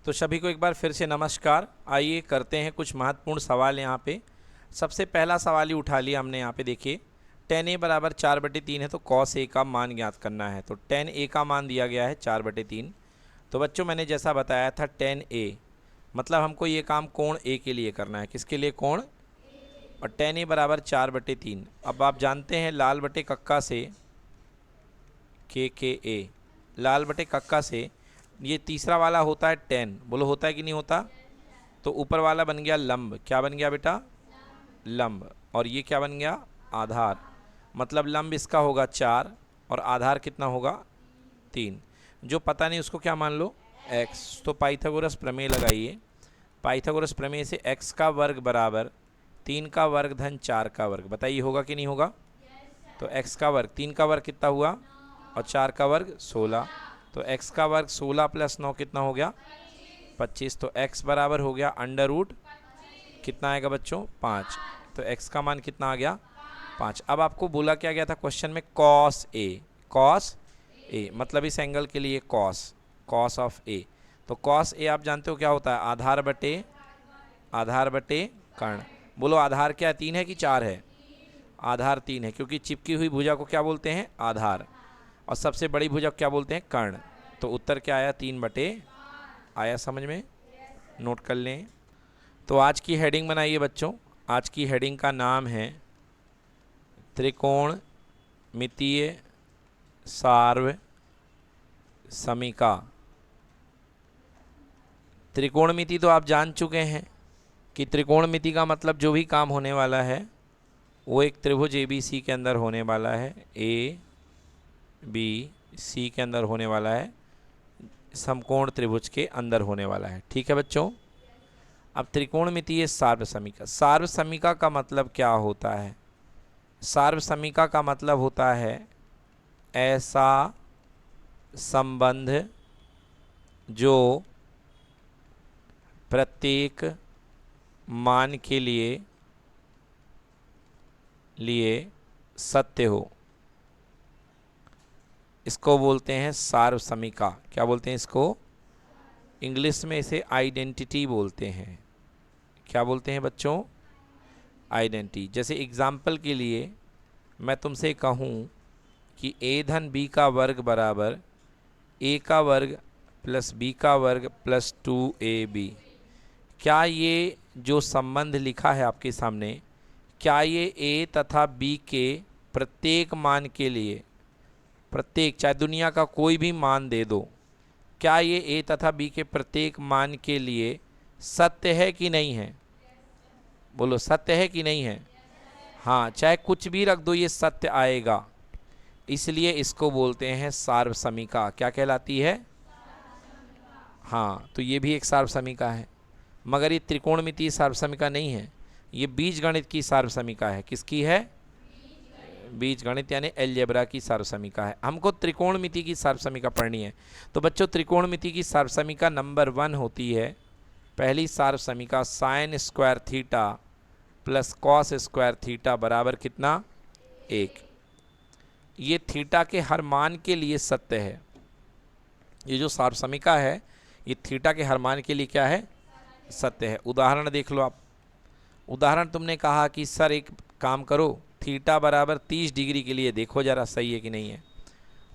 तो सभी को एक बार फिर से नमस्कार। आइए करते हैं कुछ महत्वपूर्ण सवाल यहाँ पे। सबसे पहला सवाल ही उठा लिया हमने यहाँ पे। देखिए tan a बराबर 4/3 है तो cos a का मान ज्ञात करना है। तो tan a का मान दिया गया है 4/3। तो बच्चों मैंने जैसा बताया था tan a मतलब हमको ये काम कोण a के लिए करना है। किसके लिए? कोण। और tan a बराबर 4/3। अब आप जानते हैं लाल बटे कक्का से KKA, लाल बटे कक्का से ये तीसरा वाला होता है tan। बोलो होता है कि नहीं होता? तो ऊपर वाला बन गया लंब। क्या बन गया बेटा? लंब। और ये क्या बन गया? आधार। मतलब लंब इसका होगा 4 और आधार कितना होगा? 3। जो पता नहीं उसको क्या मान लो? x। तो पाइथागोरस प्रमेय लगाइए। पाइथागोरस प्रमेय से x का वर्ग बराबर 3 का वर्ग धन 4 का वर्ग। बताइए होगा कि नहीं होगा? तो x का वर्ग 3 का वर्ग कितना हुआ और 4 का वर्ग 16। तो x का वर्ग 16 प्लस 9 कितना हो गया? 25। तो x बराबर हो गया अंडर रूट कितना आएगा बच्चों? 5। तो x का मान कितना आ गया? 5। अब आपको बोला क्या गया था क्वेश्चन में? cos a। cos a मतलब इस एंगल के लिए cos ऑफ a। तो cos a आप जानते हो क्या होता है? आधार बटे कर्ण। बोलो आधार क्या 3 है कि 4 है? आधार 3 है, क्योंकि चिपकी हुई भुजा को क्या बोलते हैं? आधार। और सबसे बड़ी भुजा को क्या बोलते हैं? कर्ण। तो उत्तर क्या आया? 3/। आया समझ में? नोट कर लें। तो आज की हेडिंग बनाइए बच्चों। आज की हेडिंग का नाम है त्रिकोणमितीय सार्व समीका। त्रिकोणमिति तो आप जान चुके हैं कि त्रिकोणमिति का मतलब जो भी काम होने वाला है वो एक त्रिभुज ABC के अंदर होने वाला है। ABC के अंदर होने वाला है, समकोण त्रिभुज के अंदर होने वाला है। ठीक है बच्चों। अब त्रिकोणमितीय सार्व समीका। सार्व समीका का मतलब क्या होता है? सार्व समीका का मतलब होता है ऐसा संबंध जो प्रत्येक मान के लिए सत्य हो। इसको बोलते हैं सार्व समीका। क्या बोलते हैं इसको? इंग्लिश में इसे आइडेंटिटी बोलते हैं। क्या बोलते हैं बच्चों? आइडेंटिटी। जैसे एग्जाम्पल के लिए मैं तुमसे कहूँ कि a धन b का वर्ग बराबर a का वर्ग प्लस b का वर्ग प्लस 2ab। क्या ये जो संबंध लिखा है आपके सामने, क्या ये a तथा b के प्रत्येक मान के लिए, प्रत्येक चाहे दुनिया का कोई भी मान दे दो, क्या ये a तथा b के प्रत्येक मान के लिए सत्य है कि नहीं है? बोलो सत्य है कि नहीं है? हाँ, चाहे कुछ भी रख दो ये सत्य आएगा। इसलिए इसको बोलते हैं सार्व समीका। क्या कहलाती है? हाँ, तो ये भी एक सार्व समीका है, मगर ये त्रिकोणमितीय सार्व समीका नहीं है। ये बीजगणित की सार्व समीका है। किसकी है? बीजगणित यानी अलजेब्रा की सार्व समीका है। हमको त्रिकोणमिति की सार्व समीका पढ़नी है। तो बच्चों त्रिकोणमिति की सार्व समीका नंबर 1 होती है, पहली सार्व समीका sine square theta plus cos square theta बराबर कितना? 1। ये थीटा के हर मान के लिए सत्य है। ये जो सार्व समीका है ये थीटा के हर मान के लिए क्या है? सत्य है। उदाहरण देख लो आप। उदाहरण तुमने कहा कि सर एक काम करो, थीटा बराबर 30 डिग्री के लिए देखो जरा सही है कि नहीं है।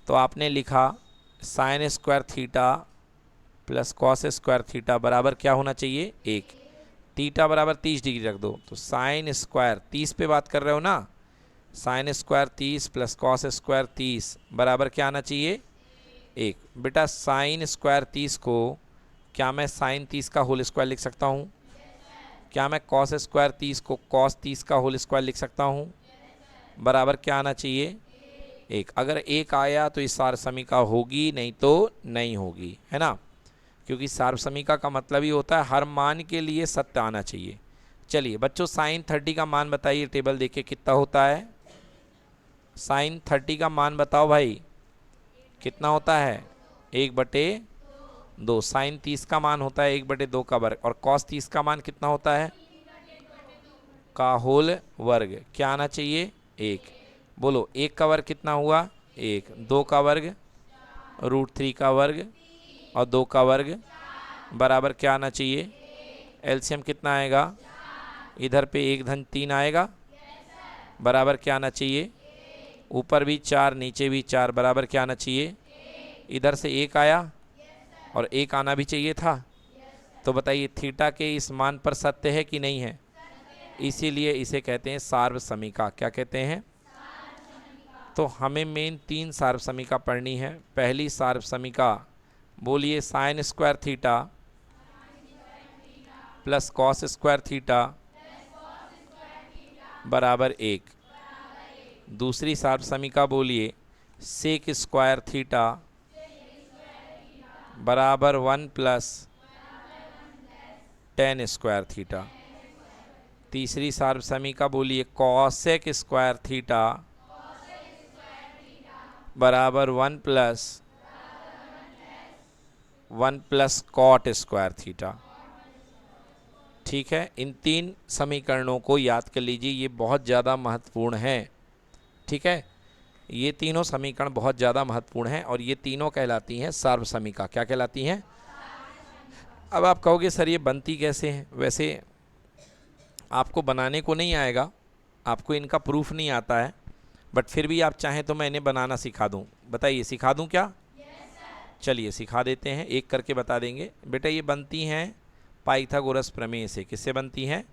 तो आपने लिखा sign square theta plus cos square theta बराबर क्या होना चाहिए? 1। थीटा बराबर 30 डिग्री रख दो। तो साइन स्क्वायर 30 पे बात कर रहे हो ना, sine square 30 plus cos square 30 बराबर क्या आना चाहिए? 1। बेटा साइन स्क्वायर 30 को क्या मैं साइन 30 का होल स्क्वायर लिख सकता हूँ? क्या मैं कॉस स्क्वायर 30 को कॉस 30 का होल स्क्वायर लिख सकता हूँ? बराबर क्या आना चाहिए? 1। अगर 1 आया तो इस सार्व समीका होगी, नहीं तो नहीं होगी, है ना। क्योंकि सार्व समीका का मतलब ही होता है हर मान के लिए सत्य आना चाहिए। चलिए बच्चों साइन 30 का मान बताइए, टेबल देखिए कितना होता है। साइन 30 का मान बताओ भाई, कितना होता है? 1/2। साइन 30 का मान होता है 1/2 का वर्ग। और कॉस 30 का मान कितना होता है? का होल वर्ग। क्या आना चाहिए? 1। बोलो 1 का वर्ग कितना हुआ? 1। 2 का वर्ग √3 का वर्ग और 2 का वर्ग बराबर क्या आना चाहिए? एलसीएम कितना आएगा? इधर पे 1 धन 3 आएगा, बराबर क्या आना चाहिए? ऊपर भी 4 नीचे भी 4, बराबर क्या आना चाहिए? इधर से 1 आया और 1 आना भी चाहिए था। तो बताइए थीटा के इस मान पर सत्य है कि नहीं है? इसीलिए इसे कहते हैं सार्वसमिका। क्या कहते हैं? तो हमें मेन 3 सार्वसमिका पढ़नी है। पहली सार्वसमिका बोलिए, sign square theta plus cos square theta बराबर 1। दूसरी सार्वसमिका बोलिए, सेक स्क्वायर थीटा बराबर 1 प्लस टेन स्क्वायर थीटा। तीसरी सार्वसमिका बोलिए, कॉसेक स्क्वायर थीटा बराबर 1 प्लस कॉट स्क्वायर थीटा। ठीक है, इन 3 समीकरणों को याद कर लीजिए, ये बहुत ज़्यादा महत्वपूर्ण है। ठीक है, ये तीनों समीकरण बहुत ज़्यादा महत्वपूर्ण हैं और ये तीनों कहलाती हैं सार्वसमिका। क्या कहलाती हैं? अब आप कहोगे सर ये बनती कैसे हैं? वैसे आपको बनाने को नहीं आएगा, आपको इनका प्रूफ नहीं आता है, बट फिर भी आप चाहें तो मैं इन्हें बनाना सिखा दूं। बताइए सिखा दूं क्या? चलिए सिखा देते हैं, एक करके बता देंगे। बेटा ये बनती हैं पाइथागोरस प्रमेय से। किससे बनती हैं?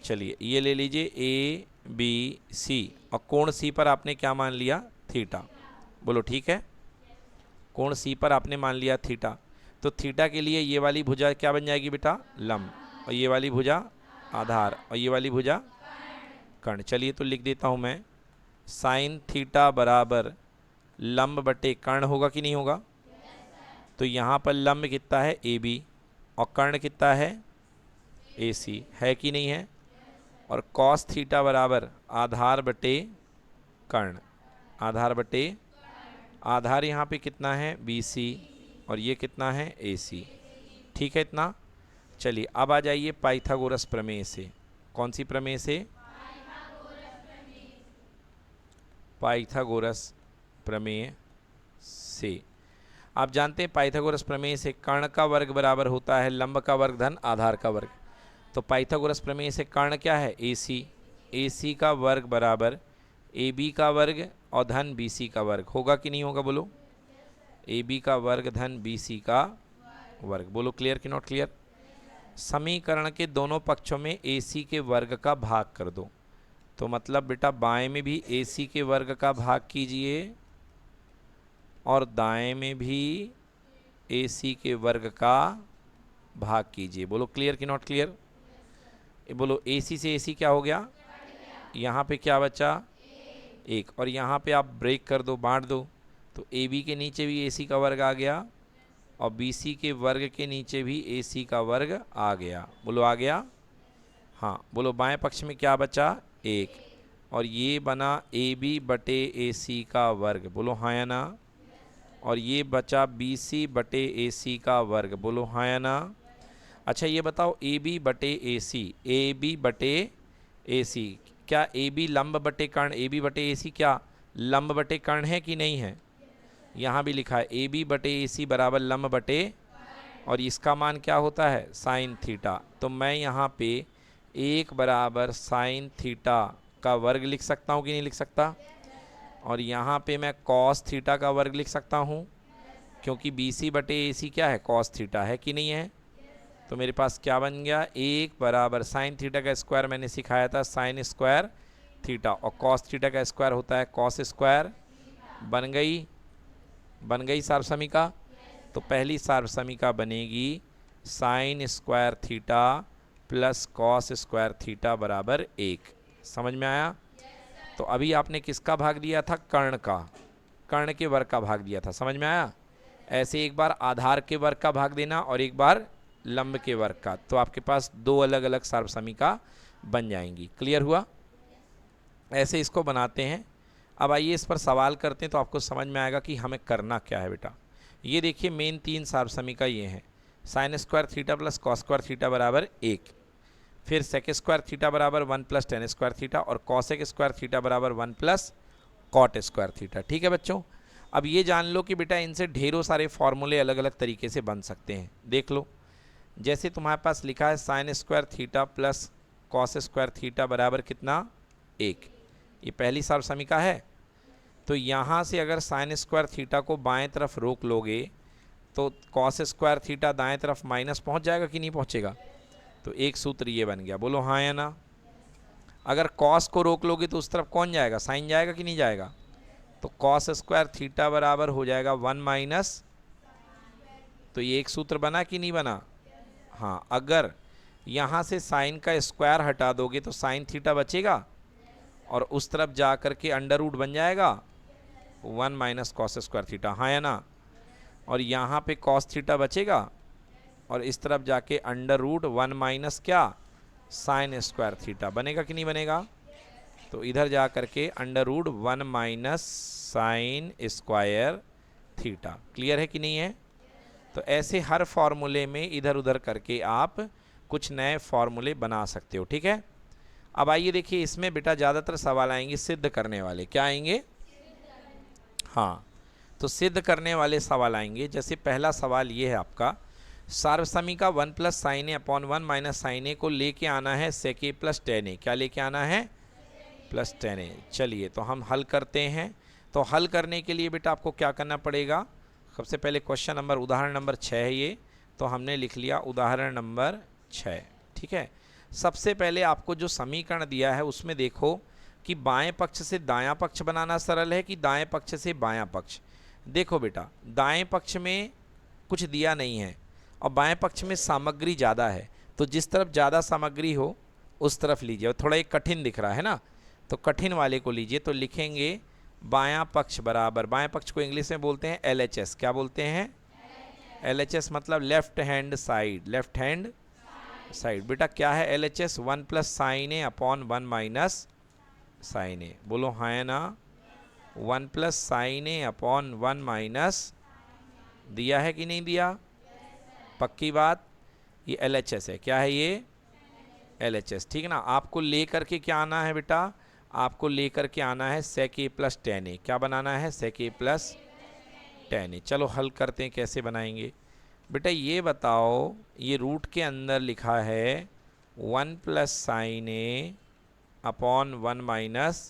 चलिए ये ले लीजिए ए बी सी, और कोण सी पर आपने क्या मान लिया? थीटा। बोलो ठीक है, कोण सी पर आपने मान लिया थीटा। तो थीटा के लिए ये वाली भुजा क्या बन जाएगी बेटा? लंब, और ये वाली भुजा आधार, और ये वाली भुजा कर्ण। चलिए तो लिख देता हूँ मैं, साइन थीटा बराबर लंब बटे कर्ण होगा कि नहीं होगा? तो यहाँ पर लंब कितना है? ए बी, और कर्ण कितना है? ए सी, है कि नहीं है? और कॉस थीटा बराबर आधार बटे कर्ण, आधार बटे आधार यहाँ पे कितना है? बी सी, और ये कितना है? ए सी। ठीक है इतना। चलिए अब आ जाइए पाइथागोरस प्रमेय से। कौन सी प्रमेय से? पाइथागोरस प्रमेय से। आप जानते हैं पाइथागोरस प्रमेय से कर्ण का वर्ग बराबर होता है लंब का वर्ग धन आधार का वर्ग। तो पाइथागोरस प्रमेय से कर्ण क्या है? ए सी, ए सी का वर्ग बराबर ए बी का वर्ग और धन बी सी का वर्ग। होगा कि नहीं होगा? बोलो, ए बी का वर्ग धन बी सी का वर्ग। बोलो क्लियर कि नॉट क्लियर? समीकरण के दोनों पक्षों में ए सी के वर्ग का भाग कर दो। तो मतलब बेटा बाएं में भी ए सी के वर्ग का भाग कीजिए और दाएं में भी ए सी के वर्ग का भाग कीजिए। बोलो क्लियर कि नॉट क्लियर? बोलो ए सी से ए सी क्या हो गया? यहाँ पे क्या बचा? 1, और यहाँ पे आप ब्रेक कर दो, बांट दो, तो ए बी के नीचे भी ए सी का वर्ग आ गया और बी सी के वर्ग के नीचे भी ए सी का वर्ग आ गया। बोलो आ गया? हाँ। बोलो बाएं पक्ष में क्या बचा? 1, और ये बना ए बी बटे ए सी का वर्ग। बोलो हाँ या ना? और ये बचा बी सी बटे ए सी का वर्ग। बोलो हाँ या ना? अच्छा ये बताओ ए बी बटे ए सी, ए बी बटे ए सी, क्या ए बी लंब बटे कर्ण, ए बी बटे ए सी क्या लंब बटे कर्ण है कि नहीं है? यहाँ भी लिखा है ए बी बटे ए सी बराबर लंब बटे, और इसका मान क्या होता है? Sine theta. तो मैं यहाँ पे 1 बराबर साइन थीटा का वर्ग लिख सकता हूँ कि नहीं लिख सकता? और यहाँ पे मैं कॉस थीटा का वर्ग लिख सकता हूँ, क्योंकि बी सी बटे ए सी क्या है? कॉस थीटा, है कि नहीं है? तो मेरे पास क्या बन गया? 1 बराबर साइन थीटा का स्क्वायर मैंने सिखाया था साइन स्क्वायर थीटा, और कॉस थीटा का स्क्वायर होता है कॉस स्क्वायर। बन गई सार्वसमिका। तो पहली सार्वसमिका बनेगी sign square theta plus cos square theta बराबर 1। समझ में आया? तो अभी आपने किसका भाग दिया था? कर्ण का, कर्ण के वर्ग का भाग दिया था। समझ में आया? ऐसे एक बार आधार के वर्ग का भाग देना और एक बार लंब के वर्ग का, तो आपके पास 2 अलग अलग सार्वसमिका बन जाएंगी। क्लियर हुआ? ऐसे इसको बनाते हैं। अब आइए इस पर सवाल करते हैं तो आपको समझ में आएगा कि हमें करना क्या है बेटा। ये देखिए मेन 3 सार्वसमिका ये हैं, sign square theta plus cos square theta बराबर 1, फिर सेक स्क्वायर थीटा बराबर 1 प्लस टेन स्क्वायर थीटा, और कॉसेक स्क्वायर थीटा बराबर 1 प्लस कॉट स्क्वायर थीटा। ठीक है बच्चों? अब ये जान लो कि बेटा इनसे ढेरों सारे फॉर्मूले अलग अलग तरीके से बन सकते हैं। देख लो, जैसे तुम्हारे पास लिखा है sign square theta plus cos square theta बराबर कितना 1, ये पहली सार्वसमिका है। तो यहाँ से अगर साइन स्क्वायर थीटा को बाएं तरफ रोक लोगे तो कॉस स्क्वायर थीटा दाएं तरफ माइनस पहुँच जाएगा कि नहीं पहुँचेगा? तो एक सूत्र ये बन गया, बोलो हाँ या ना। अगर कॉस को रोक लोगे तो उस तरफ कौन जाएगा? साइन जाएगा कि नहीं जाएगा? तो कॉस स्क्वायर थीटा बराबर हो जाएगा 1 माइनस, तो ये एक सूत्र बना कि नहीं बना? हाँ, अगर यहाँ से साइन का स्क्वायर हटा दोगे तो साइन थीटा बचेगा और उस तरफ जा कर के अंडर रूट बन जाएगा 1 माइनस कॉस स्क्वायर थीटा, हाँ या ना। और यहाँ पे कॉस थीटा बचेगा और इस तरफ जाके अंडर रूट 1 माइनस क्या साइन स्क्वायर थीटा बनेगा कि नहीं बनेगा? तो इधर जा करके under root 1 minus sine square theta. Clear है कि नहीं है? तो ऐसे हर फॉर्मूले में इधर उधर करके आप कुछ नए फॉर्मूले बना सकते हो, ठीक है। अब आइए देखिए, इसमें बेटा ज़्यादातर सवाल आएंगे सिद्ध करने वाले। क्या आएंगे? हाँ, तो सिद्ध करने वाले सवाल आएंगे। जैसे पहला सवाल ये है आपका, सार्वसमिका 1 प्लस साइन ए अपॉन 1 माइनस साइन ए को लेके आना है सेक ए प्लस टेन ए। क्या लेके आना है? प्लस टेन ए। चलिए तो हम हल करते हैं। तो हल करने के लिए बेटा आपको क्या करना पड़ेगा? सबसे पहले क्वेश्चन नंबर उदाहरण नंबर 6 है ये, तो हमने लिख लिया उदाहरण नंबर 6, ठीक है। सबसे पहले आपको जो समीकरण दिया है उसमें देखो कि बाएं पक्ष से दायां पक्ष बनाना सरल है कि दाएं पक्ष से बायां पक्ष। देखो बेटा, दाएं पक्ष में कुछ दिया नहीं है और बाएं पक्ष में सामग्री ज़्यादा है, तो जिस तरफ ज़्यादा सामग्री हो उस तरफ लीजिए। और थोड़ा एक कठिन दिख रहा है ना, तो कठिन वाले को लीजिए। तो लिखेंगे बायां पक्ष बराबर, बाएं पक्ष को इंग्लिश में बोलते हैं LHS। क्या बोलते हैं? LHS मतलब left hand side, left hand side. बेटा क्या है LHS? 1 प्लस साइन ए अपॉन 1 माइनस साइन ए। बोलो हाँ या ना। 1 प्लस साइन ए अपॉन 1 माइनस दिया है कि नहीं दिया? पक्की बात, ये LHS है। क्या है ये? LHS, ठीक है ना। आपको ले करके क्या आना है बेटा? आपको ले करके आना है सेक ए प्लस टेन ए। क्या बनाना है? सेक ए प्लस टेन ए। चलो हल करते हैं, कैसे बनाएंगे बेटा ये बताओ। ये रूट के अंदर लिखा है 1 प्लस साइन ए अपॉन 1 माइनस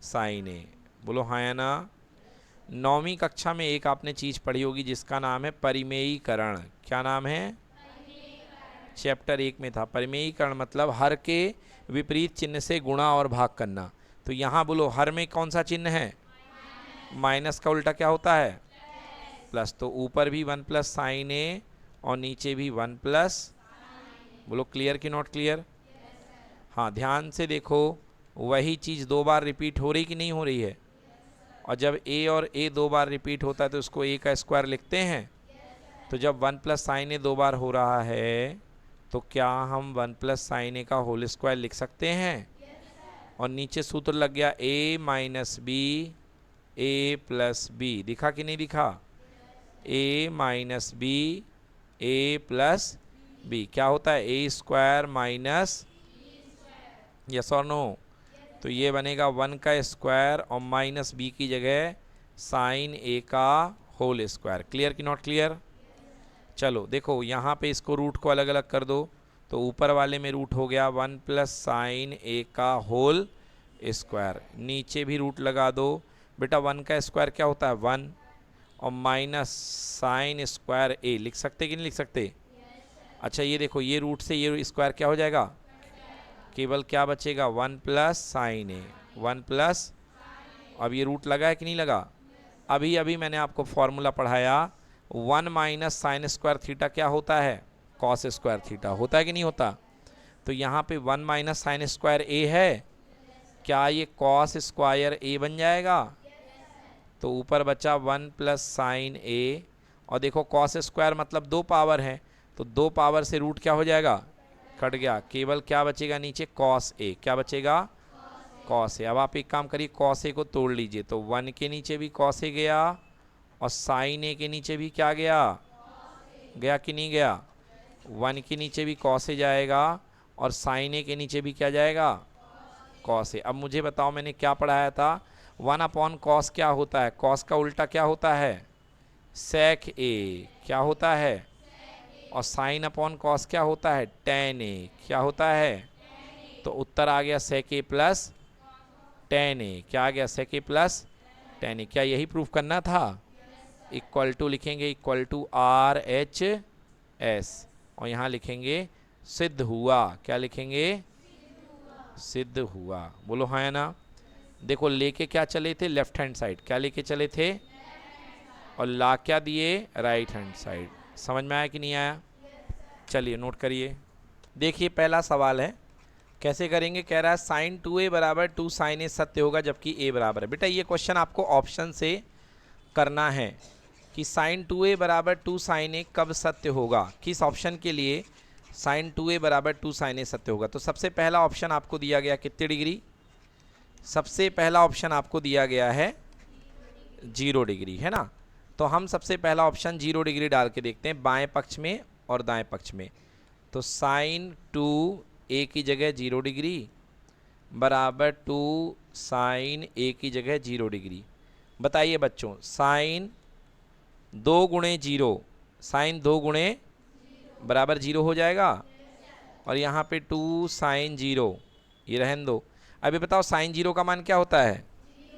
साइन ए। बोलो हाँ या ना। 9वीं कक्षा में एक आपने चीज़ पढ़ी होगी जिसका नाम है परिमेयीकरण। क्या नाम है? चैप्टर 1 में था। परिमेयीकरण मतलब हर के विपरीत चिन्ह से गुणा और भाग करना। तो यहाँ बोलो हर में कौन सा चिन्ह है? माइनस का उल्टा क्या होता है? प्लस। तो ऊपर भी 1 प्लस साइन ए और नीचे भी 1 प्लस। बोलो क्लियर कि नॉट क्लियर? हाँ, ध्यान से देखो, वही चीज़ 2 बार रिपीट हो रही कि नहीं हो रही है? और जब a और a 2 बार रिपीट होता है तो उसको a का स्क्वायर लिखते हैं। तो जब 1 प्लस साइन ए 2 बार हो रहा है तो क्या हम 1 प्लस साइन ए का होल स्क्वायर लिख सकते हैं? और नीचे सूत्र लग गया a minus B A plus B. दिखा कि नहीं दिखा? a minus B A plus B क्या होता है? a स्क्वायर माइनस, यस और नो? तो ये बनेगा 1 का स्क्वायर और माइनस बी की जगह साइन ए का होल स्क्वायर। क्लियर कि नॉट क्लियर? चलो देखो, यहाँ पे इसको रूट को अलग अलग कर दो। तो ऊपर वाले में रूट हो गया 1 प्लस साइन ए का होल स्क्वायर, नीचे भी रूट लगा दो। बेटा 1 का स्क्वायर क्या होता है? 1 और माइनस साइन स्क्वायर ए। लिख सकते कि नहीं लिख सकते? अच्छा ये देखो, ये रूट से ये स्क्वायर क्या हो जाएगा? केवल क्या बचेगा? 1 प्लस साइन ए, 1 प्लस। अब ये रूट लगा है कि नहीं लगा? अभी अभी मैंने आपको फॉर्मूला पढ़ाया, 1 माइनस साइन स्क्वायर थीटा क्या होता है? Cos square theta. होता है कि नहीं होता? तो यहाँ पे 1 माइनस साइन स्क्वायर ए है, क्या ये कॉस स्क्वायर ए बन जाएगा? तो ऊपर बचा 1 प्लस साइन ए, और देखो कॉस स्क्वायर मतलब 2 पावर है, तो 2 पावर से रूट क्या हो जाएगा? कट गया। केवल क्या बचेगा नीचे? Cos A. क्या बचेगा? Cos A. अब आप एक काम करिए, कॉस ए को तोड़ लीजिए। तो 1 के नीचे भी कॉस ए गया और साइन ए के नीचे भी क्या गया? गया कि नहीं गया? 1 के नीचे भी कॉस ए जाएगा और साइन ए के नीचे भी क्या जाएगा? Cos A. अब मुझे बताओ मैंने क्या पढ़ाया था? वन अपॉन कॉस क्या होता है? कॉस का उल्टा क्या होता है? सेक ए। क्या होता है? और साइन अपॉन कॉस क्या होता है? Ten A. क्या होता है? तो उत्तर आ गया sec A plus ten A. क्या आ गया? Sec A plus ten A. क्या यही प्रूफ करना था? इक्वल टू लिखेंगे, equal to R H S, और यहाँ लिखेंगे सिद्ध हुआ। क्या लिखेंगे? सिद्ध हुआ। बोलो हाँ या ना? देखो लेके क्या चले थे? Left hand side. क्या लेके चले थे? और ला क्या दिए? Right hand side. समझ में आया कि नहीं आया? चलिए नोट करिए। देखिए पहला सवाल है, कैसे करेंगे? कह रहा है साइन 2a बराबर 2 साइन ए सत्य होगा जबकि a बराबर है। बेटा ये क्वेश्चन आपको ऑप्शन से करना है कि साइन 2a बराबर 2 साइन ए कब सत्य होगा, किस ऑप्शन के लिए साइन 2a बराबर 2 साइन ए सत्य होगा। तो सबसे पहला ऑप्शन आपको दिया गया कितने डिग्री? सबसे पहला ऑप्शन आपको दिया गया है 0 डिग्री, है ना। तो हम सबसे पहला ऑप्शन 0 डिग्री डाल के देखते हैं बाएं पक्ष में और दाएं पक्ष में। तो साइन 2a की जगह 0 डिग्री बराबर 2 साइन a की जगह 0 डिग्री। बताइए बच्चों, साइन 2 गुणे 0, साइन 2 गुणे बराबर 0 हो जाएगा, और यहाँ पे 2 साइन 0, ये रहन दो। अभी बताओ साइन 0 का मान क्या होता है?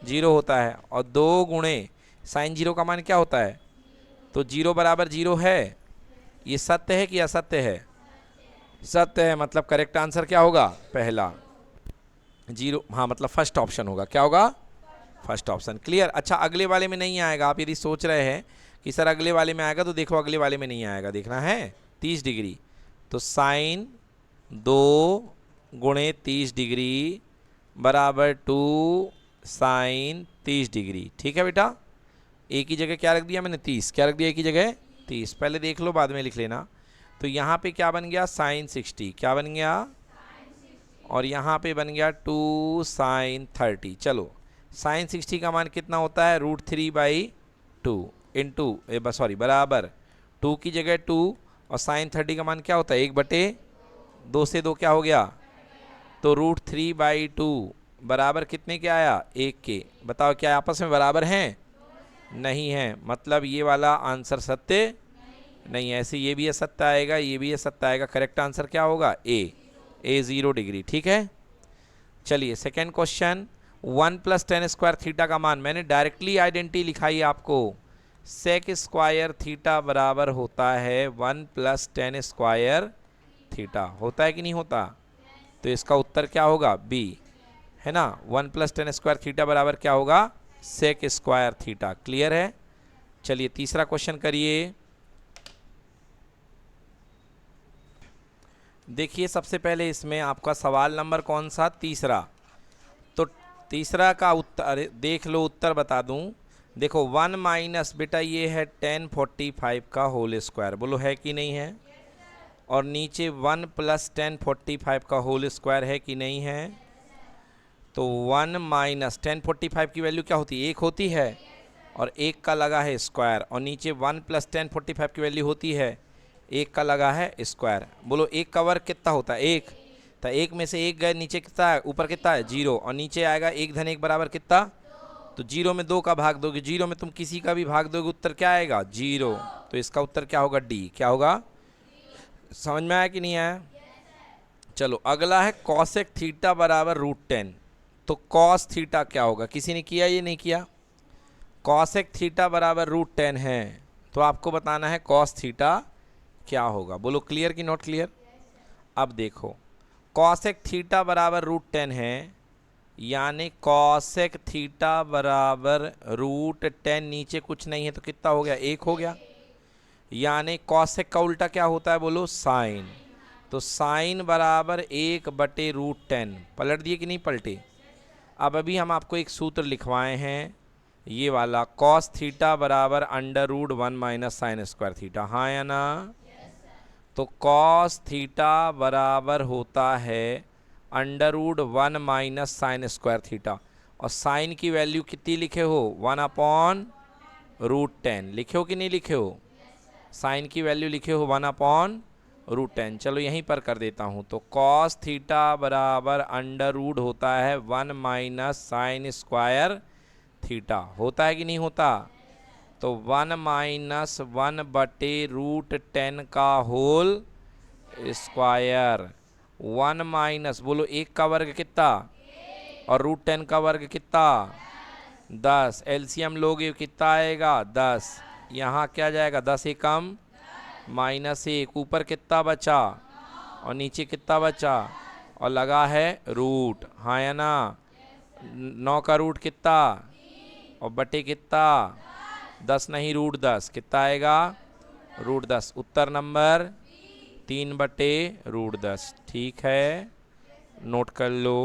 0 होता है, और 2 गुणे साइन 0 का मान क्या होता है? तो 0 बराबर 0 है। ये सत्य है कि असत्य है? सत्य है, मतलब करेक्ट आंसर क्या होगा? पहला 0। हाँ मतलब फर्स्ट ऑप्शन होगा। क्या होगा? First option. क्लियर? अच्छा अगले वाले में नहीं आएगा। आप यदि सोच रहे हैं कि सर अगले वाले में आएगा, तो देखो अगले वाले में नहीं आएगा, देखना है 30 डिग्री। तो साइन 2 गुणे 30 डिग्री बराबर 2 साइन 30 डिग्री। ठीक है बेटा, ए की जगह क्या रख दिया मैंने? 30। क्या रख दिया ए की जगह? 30। पहले देख लो बाद में लिख लेना। तो यहाँ पे क्या बन गया? साइन 60। क्या बन गया? और यहाँ पे बन गया 2 साइन 30। चलो साइन 60 का मान कितना होता है? √3/2 इंटू सॉरी बराबर 2 की जगह 2, और साइन 30 का मान क्या होता है? 1/2 से 2 क्या हो गया? तो √3/2 बराबर कितने के आया? 1 के। बताओ क्या आपस में बराबर हैं? नहीं है, मतलब ये वाला आंसर सत्य नहीं है। ऐसे ये भी असत्य आएगा, ये भी असत्य आएगा। करेक्ट आंसर क्या होगा? ए 0 डिग्री। ठीक है, चलिए second question. 1 + tan square theta का मान, मैंने डायरेक्टली आइडेंटिटी लिखाई आपको। सेक स्क्वायर थीटा बराबर होता है 1 + tan स्क्वायर थीटा। होता है कि नहीं होता? तो इसका उत्तर क्या होगा? बी, है ना। 1 + tan स्क्वायर थीटा बराबर क्या होगा? Sec square theta. क्लियर है? चलिए तीसरा क्वेश्चन करिए। देखिए सबसे पहले इसमें आपका सवाल नंबर कौन सा? तीसरा। तो तीसरा का उत्तर देख लो, उत्तर बता दूं। देखो 1 माइनस, बेटा ये है tan 45 का होल स्क्वायर। बोलो है कि नहीं है? और नीचे 1 + tan 45 का होल स्क्वायर है कि नहीं है? तो 1 माइनस tan 45 की वैल्यू क्या होती है? 1 होती है, और 1 का लगा है स्क्वायर, और नीचे 1 + tan 45 की वैल्यू होती है 1 का लगा है स्क्वायर। बोलो 1 का वर्ग कितना होता है? 1। तो 1 में से 1 गए, नीचे कितना है? ऊपर कितना है? 0, और नीचे आएगा 1 धन 1 बराबर कितना? तो 0 में 2 का भाग दोगे, 0 में तुम किसी का भी भाग दोगे, उत्तर क्या आएगा? 0। तो इसका उत्तर क्या होगा? डी। क्या होगा? समझ में आया कि नहीं आया? चलो अगला है कॉसेक थीटा बराबर √10। तो कॉस थीटा क्या होगा? किसी ने किया? ये नहीं किया। कॉसेक थीटा बराबर √10 है, तो आपको बताना है कॉस थीटा क्या होगा। बोलो क्लियर कि नॉट क्लियर? अब देखो कॉसेक थीटा बराबर √10 है, यानी कॉसेक थीटा बराबर √10, नीचे कुछ नहीं है तो कितना हो गया? 1 हो गया। यानी कॉसेक का उल्टा क्या होता है? बोलो साइन। तो साइन बराबर 1/√10। पलट दिए कि नहीं पलटे? अब अभी हम आपको एक सूत्र लिखवाए हैं, ये वाला, कॉस थीटा बराबर √1 - साइन स्क्वायर थीटा। हाँ या ना? तो कॉस थीटा बराबर होता है √1 - साइन स्क्वायर थीटा, और साइन की वैल्यू कितनी लिखे हो? 1/√10 लिखे हो कि नहीं लिखे हो? साइन की वैल्यू लिखे हो 1/√10। चलो यहीं पर कर देता हूँ। तो कॉस थीटा बराबर √ होता है 1 - साइन स्क्वायर थीटा। होता है कि नहीं होता? तो 1 माइनस 1 बटे रूट 10 का होल स्क्वायर। 1 माइनस, बोलो 1 का वर्ग कितना और रूट 10 का वर्ग कितना? 10। एलसीएम लोगे कितना आएगा? 10। यहाँ क्या जाएगा? 10 एकम -1। ऊपर कितना बचा और नीचे कितना बचा? और लगा है रूट, हाँ या ना? 9 का रूट कितना और बटे कितना? 10 नहीं, रूट 10। कितना आएगा? रूट 10। उत्तर नंबर 3 बटे रूट 10। ठीक है, नोट कर लो।